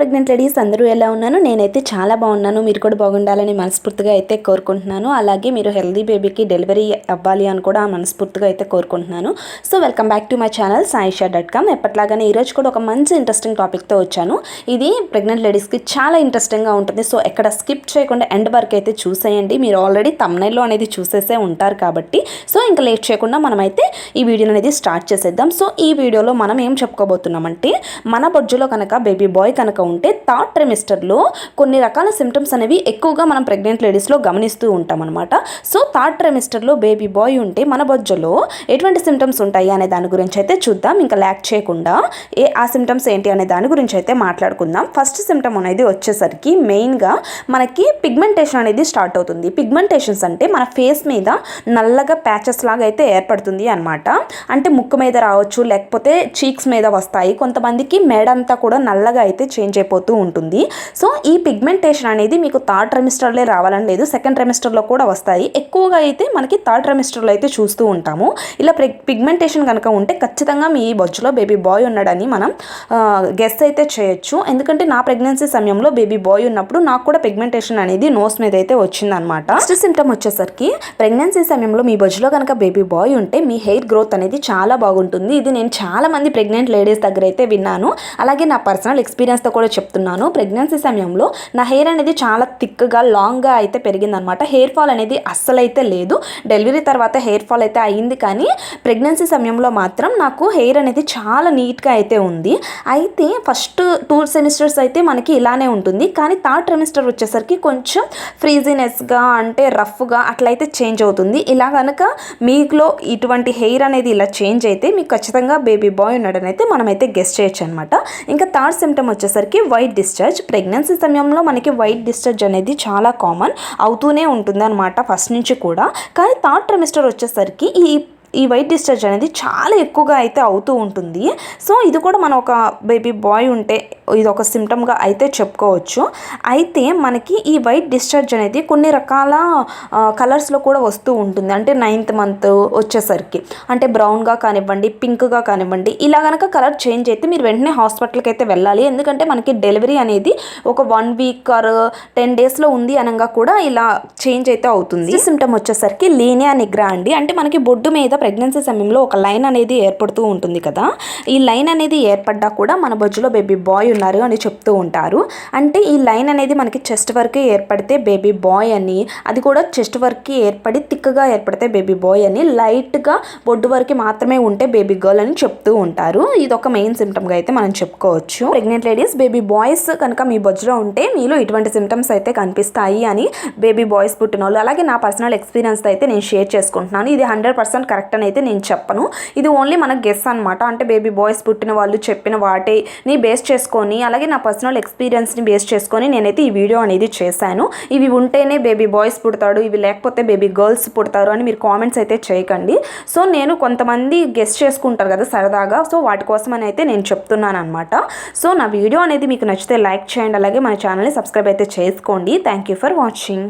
Pregnant ladies అందరూ ఎలా ఉన్నాను? నేనైతే చాలా బాగున్నాను. మీరు కూడా బాగుండాలని మనస్ఫూర్తిగా అయితే కోరుకుంటున్నాను. అలాగే మీరు హెల్దీ బేబీకి డెలివరీ అవ్వాలి అని కూడా మనస్ఫూర్తిగా అయితే కోరుకుంటున్నాను. So welcome back to my channel saisha.com. ఎప్పట్లాగానే ఈరోజు కూడా ఒక మంచి ఇంట్రెస్టింగ్ టాపిక్తో వచ్చాను. ఇది ప్రెగ్నెంట్ లేడీస్కి చాలా ఇంట్రెస్టింగ్గా ఉంటుంది. సో ఎక్కడ స్కిప్ చేయకుండా ఎండ్ వరకు అయితే చూసేయండి. మీరు ఆల్రెడీ థంబ్నెయిల్లో అనేది చూసేసే ఉంటారు కాబట్టి సో ఇంకా లేట్ చేయకుండా మనమైతే ఈ వీడియోని అనేది స్టార్ట్ చేసేద్దాం. సో ఈ వీడియోలో మనం ఏం చెప్పుకోబోతున్నామంటే మన బొజ్జులో కనుక బేబీ బాయ్ కనుక ఉంటే థర్డ్ ట్రైమిస్టర్లో కొన్ని రకాల సిమ్టమ్స్ అనేవి ఎక్కువగా మనం ప్రెగ్నెంట్ లేడీస్లో గమనిస్తూ ఉంటాం అనమాట. సో థర్డ్ ట్రైమిస్టర్లో బేబీ బాయ్ ఉంటే మన బొజ్జులో ఎటువంటి సిమ్టమ్స్ ఉంటాయి అనే దాని గురించి అయితే చూద్దాం. ఇంకా ల్యాక్ చేయకుండా ఆ సిమ్టమ్స్ ఏంటి అనే దాని గురించి అయితే మాట్లాడుకుందాం. ఫస్ట్ సిమ్టమ్ అనేది వచ్చేసరికి మెయిన్గా మనకి పిగ్మెంటేషన్ అనేది స్టార్ట్ అవుతుంది. పిగ్మెంటేషన్స్ అంటే మన ఫేస్ మీద నల్లగా ప్యాచెస్ లాగా అయితే ఏర్పడుతుంది అనమాట. అంటే ముక్కు మీద రావచ్చు, లేకపోతే చీక్స్ మీద వస్తాయి. కొంతమందికి మేడంతా కూడా నల్లగా అయితే చేంజ్ అయిపోతూ ఉంటుంది. సో ఈ పిగ్మెంటేషన్ అనేది మీకు థర్డ్ ట్రైమిస్టర్లే రావాలని లేదు, సెకండ్ ట్రైమిస్టర్లో కూడా వస్తాయి. ఎక్కువగా అయితే మనకి థర్డ్ ట్రైమిస్టర్లో అయితే చూస్తూ ఉంటాము. ఇలా పిగ్మెంటేషన్ కనుక ఉంటే ఖచ్చితంగా మీ బొజ్జులో బేబీ బాయ్ ఉన్నాడని మనం గెస్ అయితే చేయొచ్చు. ఎందుకంటే నా ప్రెగ్నెన్సీ సమయంలో బేబీ బాయ్ ఉన్నప్పుడు నాకు కూడా పిగ్మెంటేషన్ అనేది నోస్ మీద అయితే వచ్చిందనమాట. ఫస్ట్ సిమ్టమ్ వచ్చేసరికి ప్రెగ్నెన్సీ సమయంలో మీ బొజ్జులో కనుక బేబీ బాయ్ ఉంటే మీ హెయిర్ గ్రోత్ అనేది చాలా బాగుంటుంది. ఇది నేను చాలా మంది ప్రెగ్నెంట్ లేడీస్ దగ్గర అయితే విన్నాను. అలాగే నా పర్సనల్ ఎక్స్పీరియన్స్తో కూడా చెప్తున్నాను. ప్రెగ్నెన్సీ సమయంలో నా హెయిర్ అనేది చాలా థిక్గా లాంగ్గా అయితే పెరిగిందనమాట. హెయిర్ ఫాల్ అనేది అస్సలైతే లేదు. డెలివరీ తర్వాత హెయిర్ ఫాల్ అయితే అయింది, కానీ ప్రెగ్నెన్సీ సమయంలో మాత్రం నాకు హెయిర్ అనేది చాలా నీట్గా అయితే ఉంది. అయితే ఫస్ట్ 2 సెమిస్టర్స్ అయితే మనకి ఇలానే ఉంటుంది, కానీ థర్డ్ ట్రైమిస్టర్ వచ్చేసరికి కొంచెం ఫ్రీజీనెస్గా అంటే రఫ్గా అట్లయితే చేంజ్ అవుతుంది. ఇలా కనుక మీలో ఇటువంటి హెయిర్ అనేది ఇలా చేంజ్ అయితే మీకు ఖచ్చితంగా బేబీ బాయ్ ఉన్నాడని అయితే మనమైతే గెస్ చేయొచ్చు అనమాట. ఇంకా థర్డ్ సిమ్టమ్ వచ్చేసరికి వైట్ డిశ్చార్జ్. ప్రెగ్నెన్సీ సమయంలో మనకి వైట్ డిశ్చార్జ్ అనేది చాలా కామన్ అవుతూనే ఉంటుంది అనమాట ఫస్ట్ నుంచి కూడా. కానీ థర్డ్ ట్రైమిస్టర్ వచ్చేసరికి ఈ వైట్ డిశ్చార్జ్ అనేది చాలా ఎక్కువగా అయితే అవుతూ ఉంటుంది. సో ఇది కూడా మనం ఒక బేబీ బాయ్ ఉంటే ఇది ఒక సిమ్టమ్గా అయితే చెప్పుకోవచ్చు. అయితే మనకి ఈ వైట్ డిశ్చార్జ్ అనేది కొన్ని రకాల కలర్స్లో కూడా వస్తూ ఉంటుంది. అంటే 9th మంత్ వచ్చేసరికి అంటే బ్రౌన్గా కానివ్వండి, పింక్గా కానివ్వండి, ఇలా కనుక కలర్ చేంజ్ అయితే మీరు వెంటనే హాస్పిటల్కి అయితే వెళ్ళాలి. ఎందుకంటే మనకి డెలివరీ అనేది ఒక 1 వీక్ ఆర్ 10 డేస్లో ఉంది అనగా కూడా ఇలా చేంజ్ అయితే అవుతుంది. ఈ సిమ్టమ్ వచ్చేసరికి లీనియా నిగ్రా అండి. అంటే మనకి బొడ్డు మీద ప్రెగ్నెన్సీ సమయంలో ఒక లైన్ అనేది ఏర్పడుతూ ఉంటుంది కదా. ఈ లైన్ అనేది ఏర్పడ్డా కూడా మన బొజ్జులో బేబీ బాయ్ ఉన్నారు అని చెప్తూ ఉంటారు. అంటే ఈ లైన్ అనేది మనకి చెస్ట్ వరకే ఏర్పడితే బేబీ బాయ్ అని, అది కూడా చెస్ట్ వరకు ఏర్పడి థిక్గా ఏర్పడితే బేబీ బాయ్ అని, లైట్గా బొడ్డు వరకు మాత్రమే ఉంటే బేబీ గర్ల్ అని చెప్తూ ఉంటారు. ఇది ఒక మెయిన్ సిమ్టమ్గా అయితే మనం చెప్పుకోవచ్చు. ప్రెగ్నెంట్ లేడీస్ బేబీ బాయ్స్ కనుక మీ బొజ్జులో ఉంటే మీలో ఇటువంటి సిమ్టమ్స్ అయితే కనిపిస్తాయి అని బేబీ బాయ్స్ పుట్టిన వాళ్ళు, అలాగే నా పర్సనల్ ఎక్స్పీరియన్స్ అయితే నేను షేర్ చేసుకుంటున్నాను. ఇది 100% కరెక్ట్ అని అయితే నేను చెప్పను. ఇది ఓన్లీ మన గెస్ అనమాట. అంటే బేబీ బాయ్స్ పుట్టిన వాళ్ళు చెప్పిన వాటిని బేస్ చేసుకొని, అలాగే నా పర్సనల్ ఎక్స్పీరియన్స్ని బేస్ చేసుకొని నేనైతే ఈ వీడియో అనేది చేశాను. ఇవి ఉంటేనే బేబీ బాయ్స్ పుడతాడు, ఇవి లేకపోతే బేబీ గర్ల్స్ పుడతారు అని మీరు కామెంట్స్ అయితే చేయకండి. సో నేను కొంతమంది గెస్ చేసుకుంటారు కదా సరదాగా, సో వాటి కోసం అని అయితే నేను చెప్తున్నాను అనమాట. సో నా వీడియో అనేది మీకు నచ్చితే లైక్ చేయండి, అలాగే మన ఛానల్ని సబ్స్క్రైబ్ అయితే చేసుకోండి. Thank you for watching.